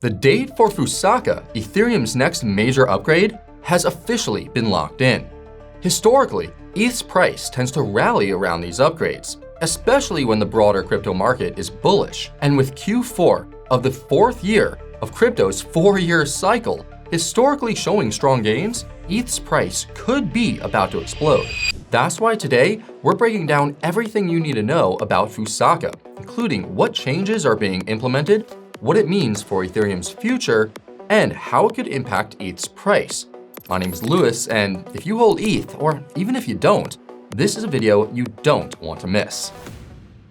The date for Fusaka, Ethereum's next major upgrade, has officially been locked in. Historically, ETH's price tends to rally around these upgrades, especially when the broader crypto market is bullish. And with Q4 of the fourth year of crypto's 4-year cycle historically showing strong gains, ETH's price could be about to explode. That's why today, we're breaking down everything you need to know about Fusaka, including what changes are being implemented, what it means for Ethereum's future, and how it could impact ETH's price. My name is Lewis, and if you hold ETH, or even if you don't, this is a video you don't want to miss.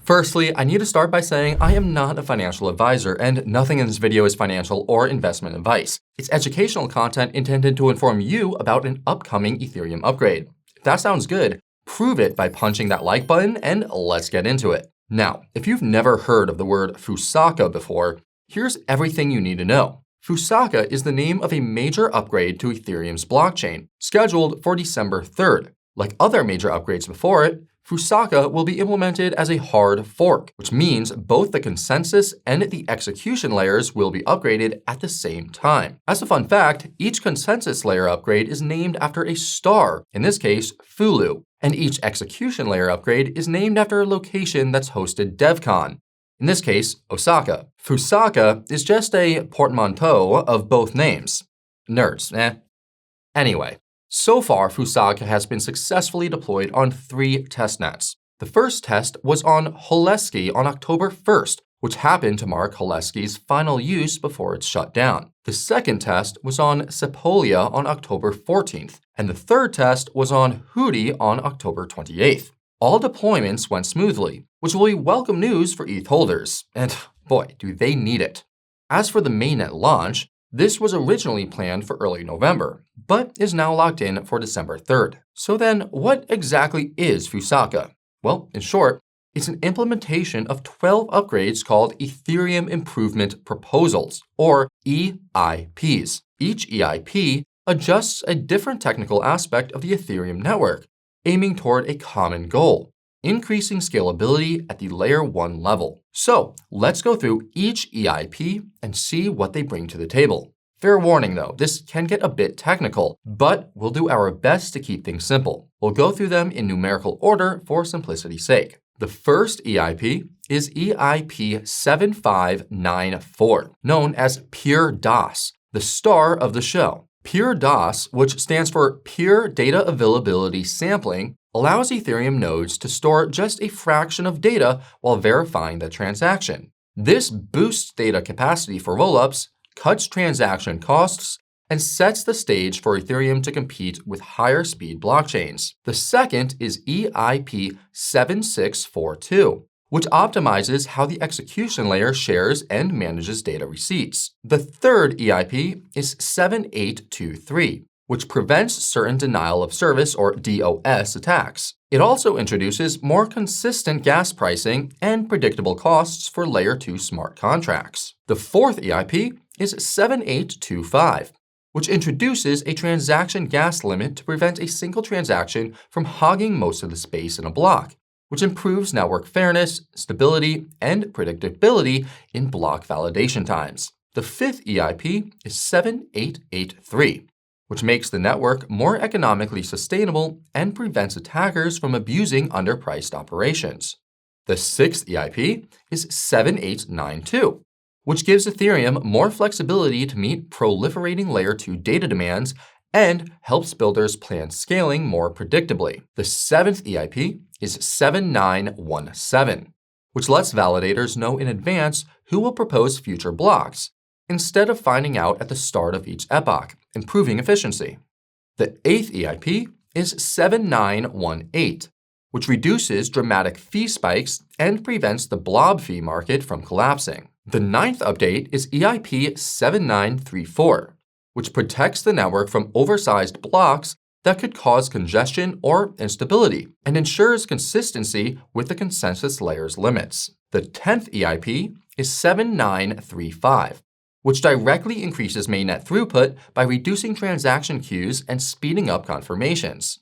Firstly, I need to start by saying I am not a financial advisor, and nothing in this video is financial or investment advice. It's educational content intended to inform you about an upcoming Ethereum upgrade. If that sounds good, prove it by punching that like button, and let's get into it. Now, if you've never heard of the word Fusaka before, here's everything you need to know. Fusaka is the name of a major upgrade to Ethereum's blockchain, scheduled for December 3rd. Like other major upgrades before it, Fusaka will be implemented as a hard fork, which means both the consensus and the execution layers will be upgraded at the same time. As a fun fact, each consensus layer upgrade is named after a star, in this case, Fulu, and each execution layer upgrade is named after a location that's hosted DevCon, in this case, Osaka. Fusaka is just a portmanteau of both names. Nerds, eh? Anyway. So far, Fusaka has been successfully deployed on 3 testnets. The first test was on Holeski on October 1st, which happened to mark Holeski's final use before it's shut down. The second test was on Sepolia on October 14th, and the third test was on Hudi on October 28th. All deployments went smoothly, which will be welcome news for ETH holders, and boy, do they need it. As for the mainnet launch, this was originally planned for early November, but is now locked in for December 3rd. So then, what exactly is Fusaka? Well, in short, it's an implementation of 12 upgrades called Ethereum Improvement Proposals, or EIPs. Each EIP adjusts a different technical aspect of the Ethereum network, aiming toward a common goal: increasing scalability at the layer 1 level. So let's go through each EIP and see what they bring to the table. Fair warning though, this can get a bit technical, but we'll do our best to keep things simple. We'll go through them in numerical order for simplicity's sake. The first EIP is EIP 7594, known as Pure DOS, the star of the show. Pure DOS, which stands for Pure Data Availability Sampling, allows Ethereum nodes to store just a fraction of data while verifying the transaction. This boosts data capacity for rollups, cuts transaction costs, and sets the stage for Ethereum to compete with higher speed blockchains. The second is EIP 7642, which optimizes how the execution layer shares and manages data receipts. The third EIP is 7823, which prevents certain denial of service or DOS attacks. It also introduces more consistent gas pricing and predictable costs for Layer 2 smart contracts. The fourth EIP is 7825, which introduces a transaction gas limit to prevent a single transaction from hogging most of the space in a block, which improves network fairness, stability, and predictability in block validation times. The fifth EIP is 7883, which makes the network more economically sustainable and prevents attackers from abusing underpriced operations. The sixth EIP is 7892, which gives Ethereum more flexibility to meet proliferating Layer 2 data demands and helps builders plan scaling more predictably. The seventh EIP is 7917, which lets validators know in advance who will propose future blocks, instead of finding out at the start of each epoch, improving efficiency. The eighth EIP is 7918, which reduces dramatic fee spikes and prevents the blob fee market from collapsing. The ninth update is EIP 7934, which protects the network from oversized blocks that could cause congestion or instability and ensures consistency with the consensus layer's limits. The 10th EIP is 7935, which directly increases mainnet throughput by reducing transaction queues and speeding up confirmations.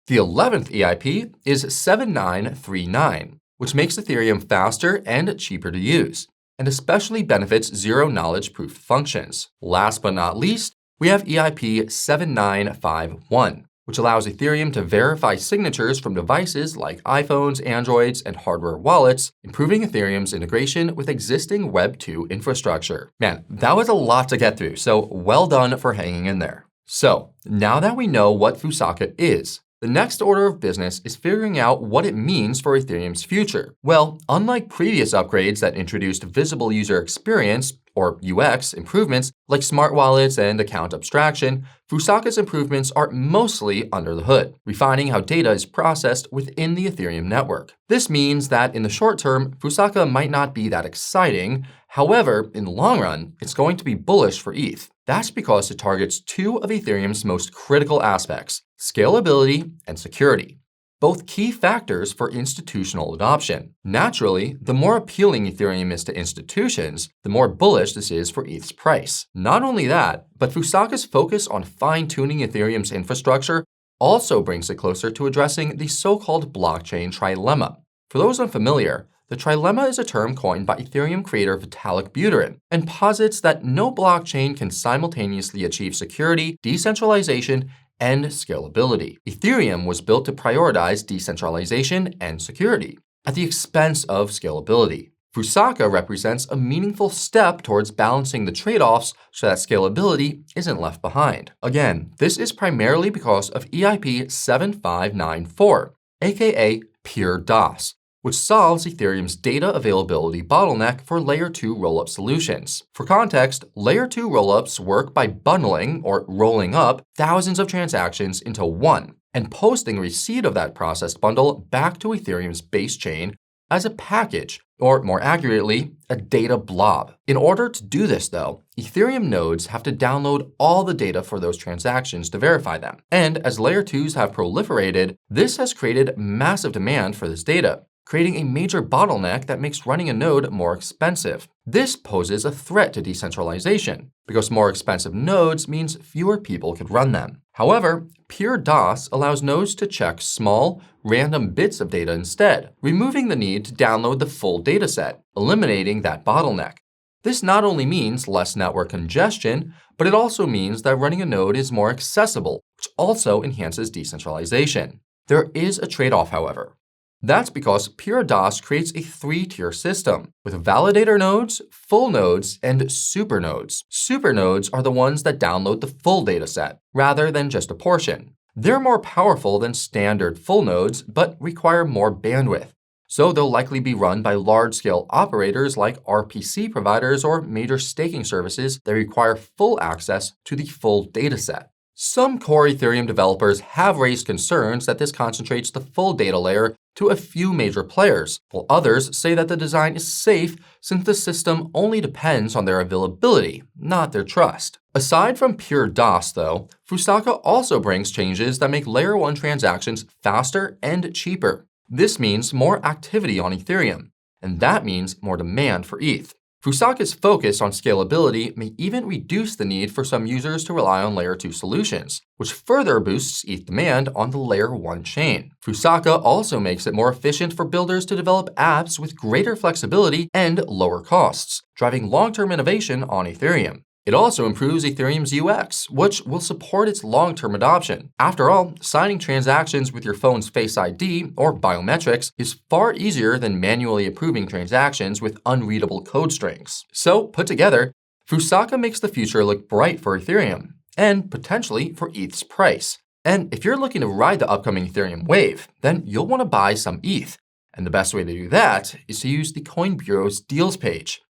The 11th EIP is 7939, which makes Ethereum faster and cheaper to use. and especially benefits zero-knowledge proof functions. Last but not least, we have EIP 7951, which allows Ethereum to verify signatures from devices like iPhones, Androids, and hardware wallets, improving Ethereum's integration with existing Web 2 infrastructure. Man, that was a lot to get through, so well done for hanging in there. So, now that we know what Fusaka is, the next order of business is figuring out what it means for Ethereum's future. Well, unlike previous upgrades that introduced visible user experience, or UX, improvements like smart wallets and account abstraction, Fusaka's improvements are mostly under the hood, refining how data is processed within the Ethereum network. This means that in the short term, Fusaka might not be that exciting. However, in the long run, it's going to be bullish for ETH. That's because it targets two of Ethereum's most critical aspects: scalability and security, both key factors for institutional adoption. Naturally, the more appealing Ethereum is to institutions, the more bullish this is for ETH's price. Not only that, but Fusaka's focus on fine-tuning Ethereum's infrastructure also brings it closer to addressing the so-called blockchain trilemma. For those unfamiliar, the trilemma is a term coined by Ethereum creator Vitalik Buterin and posits that no blockchain can simultaneously achieve security, decentralization, and scalability. Ethereum was built to prioritize decentralization and security at the expense of scalability. Fusaka represents a meaningful step towards balancing the trade-offs so that scalability isn't left behind. Again, this is primarily because of EIP 7594, aka Pure DOS, which solves Ethereum's data availability bottleneck for Layer 2 rollup solutions. For context, Layer 2 rollups work by bundling or rolling up thousands of transactions into one and posting receipt of that processed bundle back to Ethereum's base chain as a package, or more accurately, a data blob. In order to do this though, Ethereum nodes have to download all the data for those transactions to verify them. And as Layer 2s have proliferated, this has created massive demand for this data, creating a major bottleneck that makes running a node more expensive. This poses a threat to decentralization, because more expensive nodes means fewer people could run them. However, Pure DOS allows nodes to check small, random bits of data instead, removing the need to download the full dataset, eliminating that bottleneck. This not only means less network congestion, but it also means that running a node is more accessible, which also enhances decentralization. There is a trade-off, however. That's because Pure DOS creates a three-tier system with validator nodes, full nodes, and super nodes. Super nodes are the ones that download the full dataset, rather than just a portion. They're more powerful than standard full nodes, but require more bandwidth. So they'll likely be run by large-scale operators like RPC providers or major staking services that require full access to the full dataset. Some core Ethereum developers have raised concerns that this concentrates the full data layer to a few major players, while others say that the design is safe since the system only depends on their availability, not their trust. Aside from Pure DOS though, Fusaka also brings changes that make Layer 1 transactions faster and cheaper. This means more activity on Ethereum, and that means more demand for ETH. Fusaka's focus on scalability may even reduce the need for some users to rely on Layer 2 solutions, which further boosts ETH demand on the Layer 1 chain. Fusaka also makes it more efficient for builders to develop apps with greater flexibility and lower costs, driving long-term innovation on Ethereum. It also improves Ethereum's UX, which will support its long-term adoption. After all, signing transactions with your phone's Face ID or biometrics is far easier than manually approving transactions with unreadable code strings. So, put together, Fusaka makes the future look bright for Ethereum, and potentially for ETH's price. And if you're looking to ride the upcoming Ethereum wave, then you'll want to buy some ETH. And the best way to do that is to use the Coin Bureau's deals page.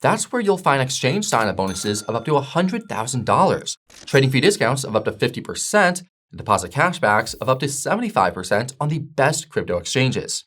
That's where you'll find exchange sign-up bonuses of up to $100,000, trading fee discounts of up to 50%, and deposit cashbacks of up to 75% on the best crypto exchanges.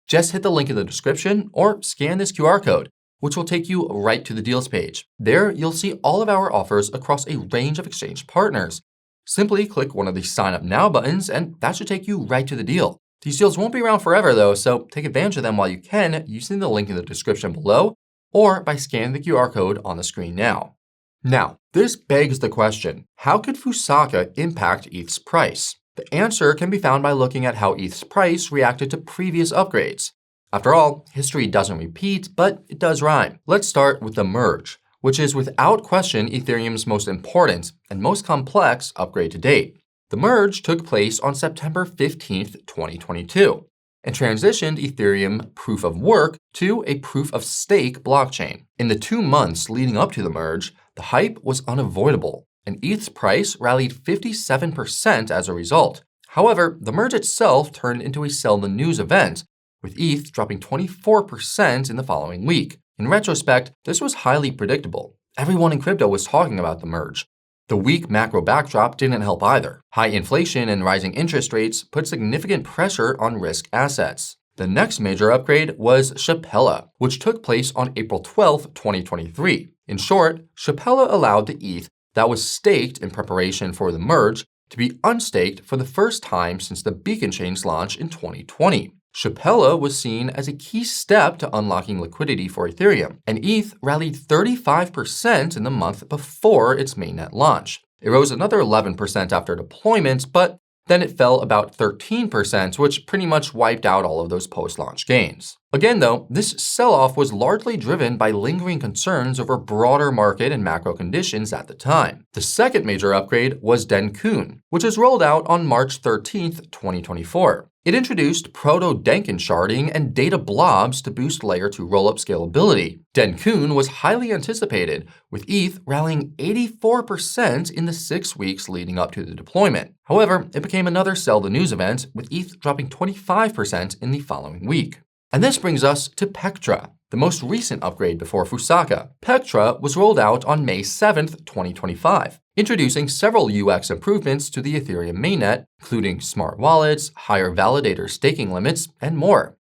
Just hit the link in the description or scan this QR code, which will take you right to the deals page. There, you'll see all of our offers across a range of exchange partners. Simply click one of the Sign Up Now buttons, and that should take you right to the deal. These deals won't be around forever, though, so take advantage of them while you can using the link in the description below, or by scanning the QR code on the screen now. Now, this begs the question, how could Fusaka impact ETH's price? The answer can be found by looking at how ETH's price reacted to previous upgrades. After all, history doesn't repeat, but it does rhyme. Let's start with the merge, which is without question Ethereum's most important and most complex upgrade to date. The merge took place on September 15th, 2022, and transitioned Ethereum proof of work to a proof of stake blockchain. In the 2 months leading up to the merge, the hype was unavoidable, and ETH's price rallied 57% as a result. However, the merge itself turned into a sell the news event, with ETH dropping 24% in the following week. In retrospect, this was highly predictable. Everyone in crypto was talking about the merge. The weak macro backdrop didn't help either. High inflation and rising interest rates put significant pressure on risk assets. The next major upgrade was Shapella, which took place on April 12, 2023. In short, Shapella allowed the ETH that was staked in preparation for the merge to be unstaked for the first time since the Beacon Chain's launch in 2020. Shapella was seen as a key step to unlocking liquidity for Ethereum, and ETH rallied 35% in the month before its mainnet launch. It rose another 11% after deployment, but then it fell about 13%, which pretty much wiped out all of those post-launch gains. Again, though, this sell-off was largely driven by lingering concerns over broader market and macro conditions at the time. The second major upgrade was Denkun, which was rolled out on March 13th, 2024. It introduced proto-Denkin sharding and data blobs to boost Layer 2 rollup scalability. Denkun was highly anticipated, with ETH rallying 84% in the 6 weeks leading up to the deployment. However, it became another sell the news event, with ETH dropping 25% in the following week. And this brings us to Pectra, the most recent upgrade before Fusaka. Pectra was rolled out on May 7th, 2025, introducing several UX improvements to the Ethereum mainnet, including smart wallets, higher validator staking limits, and more.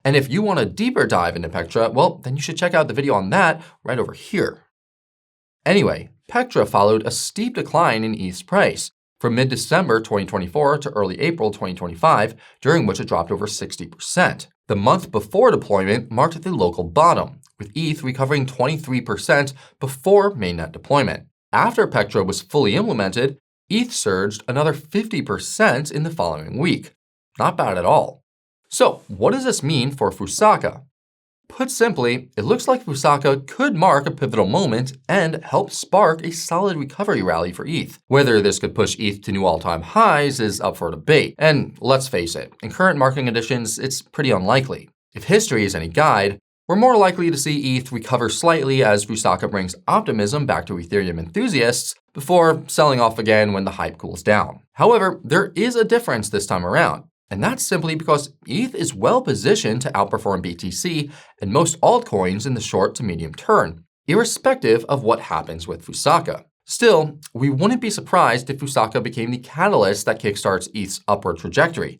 And if you want a deeper dive into Pectra, well, then you should check out the video on that right over here. Anyway, Pectra followed a steep decline in ETH's price from mid-December 2024 to early April 2025, during which it dropped over 60%. The month before deployment marked the local bottom, with ETH recovering 23% before mainnet deployment. After Pectra was fully implemented, ETH surged another 50% in the following week. Not bad at all. So, what does this mean for Fusaka? Put simply, it looks like Fusaka could mark a pivotal moment and help spark a solid recovery rally for ETH. Whether this could push ETH to new all-time highs is up for debate, and let's face it, in current market conditions, it's pretty unlikely. If history is any guide, we're more likely to see ETH recover slightly as Fusaka brings optimism back to Ethereum enthusiasts before selling off again when the hype cools down. However, there is a difference this time around. And that's simply because ETH is well positioned to outperform BTC and most altcoins in the short to medium term, irrespective of what happens with Fusaka. Still, we wouldn't be surprised if Fusaka became the catalyst that kickstarts ETH's upward trajectory,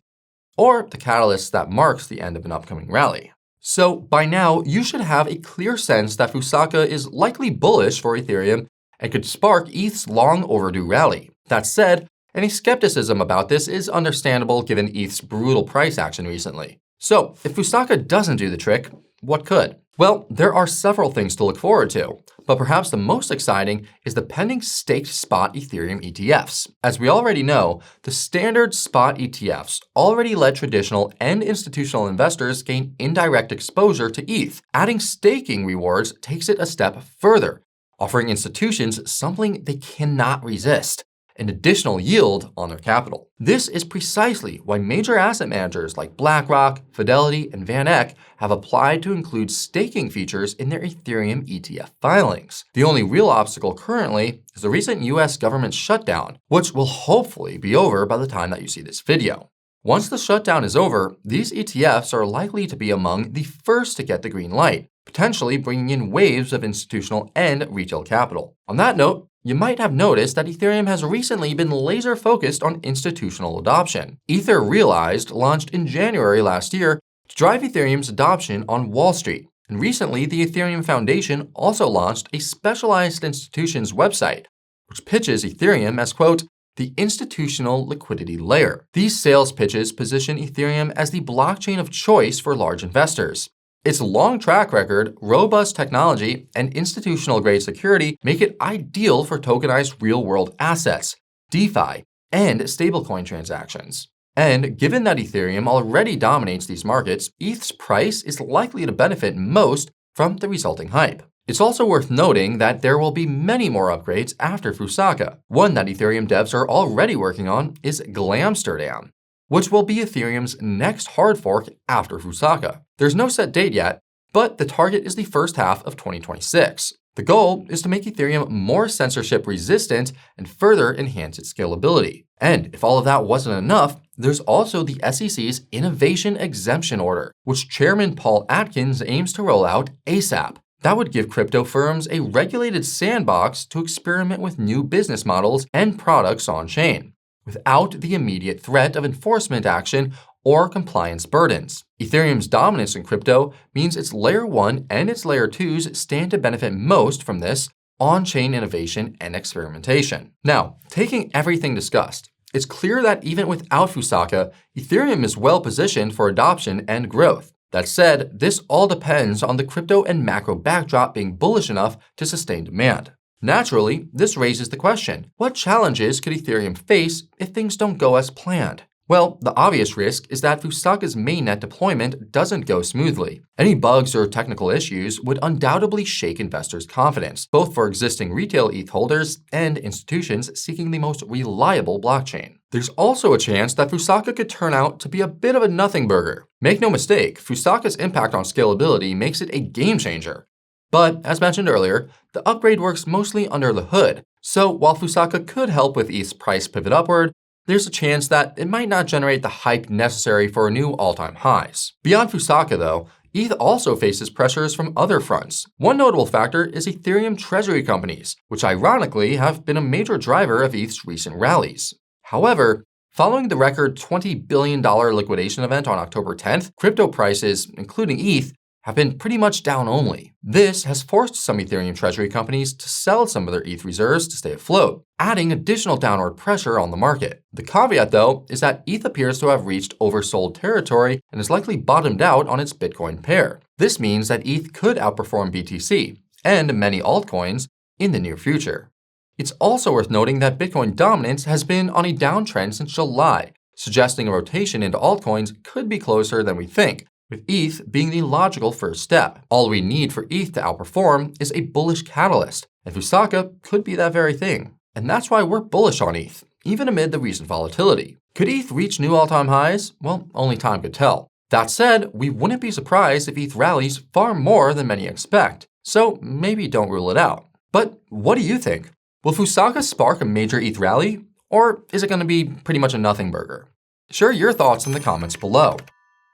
or the catalyst that marks the end of an upcoming rally. So by now, you should have a clear sense that Fusaka is likely bullish for Ethereum and could spark ETH's long overdue rally. That said, any skepticism about this is understandable given ETH's brutal price action recently. So, if Fusaka doesn't do the trick, what could? Well, there are several things to look forward to, but perhaps the most exciting is the pending staked spot Ethereum ETFs. As we already know, the standard spot ETFs already let traditional and institutional investors gain indirect exposure to ETH. Adding staking rewards takes it a step further, offering institutions something they cannot resist: an additional yield on their capital. This is precisely why major asset managers like BlackRock, Fidelity, and Van Eck have applied to include staking features in their Ethereum ETF filings. The only real obstacle currently is the recent US government shutdown, which will hopefully be over by the time that you see this video. Once the shutdown is over, these ETFs are likely to be among the first to get the green light, potentially bringing in waves of institutional and retail capital. On that note, you might have noticed that Ethereum has recently been laser-focused on institutional adoption. Ether Realized launched in January last year to drive Ethereum's adoption on Wall Street. And recently, the Ethereum Foundation also launched a specialized institutions website, which pitches Ethereum as, quote, the institutional liquidity layer. These sales pitches position Ethereum as the blockchain of choice for large investors. Its long track record, robust technology, and institutional-grade security make it ideal for tokenized real-world assets, DeFi, and stablecoin transactions. And given that Ethereum already dominates these markets, ETH's price is likely to benefit most from the resulting hype. It's also worth noting that there will be many more upgrades after Fusaka. One that Ethereum devs are already working on is Glamsterdam, which will be Ethereum's next hard fork after Fusaka. There's no set date yet, but the target is the first half of 2026. The goal is to make Ethereum more censorship resistant and further enhance its scalability. And if all of that wasn't enough, there's also the SEC's Innovation Exemption Order, which Chairman Paul Atkins aims to roll out ASAP. That would give crypto firms a regulated sandbox to experiment with new business models and products on-chain, without the immediate threat of enforcement action or compliance burdens. Ethereum's dominance in crypto means its Layer 1 and its Layer 2s stand to benefit most from this on-chain innovation and experimentation. Now, taking everything discussed, it's clear that even without Fusaka, Ethereum is well positioned for adoption and growth. That said, this all depends on the crypto and macro backdrop being bullish enough to sustain demand. Naturally, this raises the question, what challenges could Ethereum face if things don't go as planned? Well, the obvious risk is that Fusaka's mainnet deployment doesn't go smoothly. Any bugs or technical issues would undoubtedly shake investors' confidence, both for existing retail ETH holders and institutions seeking the most reliable blockchain. There's also a chance that Fusaka could turn out to be a bit of a nothing burger. Make no mistake, Fusaka's impact on scalability makes it a game changer. But, as mentioned earlier, the upgrade works mostly under the hood. So while Fusaka could help with ETH's price pivot upward, there's a chance that it might not generate the hype necessary for new all-time highs. Beyond Fusaka, though, ETH also faces pressures from other fronts. One notable factor is Ethereum treasury companies, which ironically have been a major driver of ETH's recent rallies. However, following the record $20 billion liquidation event on October 10th, crypto prices, including ETH, have been pretty much down only. This has forced some Ethereum treasury companies to sell some of their ETH reserves to stay afloat, adding additional downward pressure on the market. The caveat, though, is that ETH appears to have reached oversold territory and is likely bottomed out on its Bitcoin pair. This means that ETH could outperform BTC and many altcoins in the near future. It's also worth noting that Bitcoin dominance has been on a downtrend since July, suggesting a rotation into altcoins could be closer than we think, with ETH being the logical first step. All we need for ETH to outperform is a bullish catalyst, and Fusaka could be that very thing. And that's why we're bullish on ETH, even amid the recent volatility. Could ETH reach new all-time highs? Well, only time could tell. That said, we wouldn't be surprised if ETH rallies far more than many expect, so maybe don't rule it out. But what do you think? Will Fusaka spark a major ETH rally, or is it going to be pretty much a nothing burger? Share your thoughts in the comments below.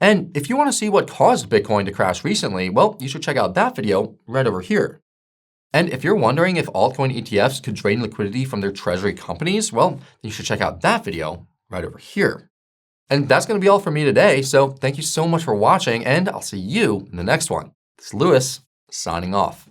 And if you want to see what caused Bitcoin to crash recently, well, you should check out that video right over here. And if you're wondering if altcoin ETFs could drain liquidity from their treasury companies, well, you should check out that video right over here. And that's going to be all for me today, so thank you so much for watching, and I'll see you in the next one. This is Lewis, signing off.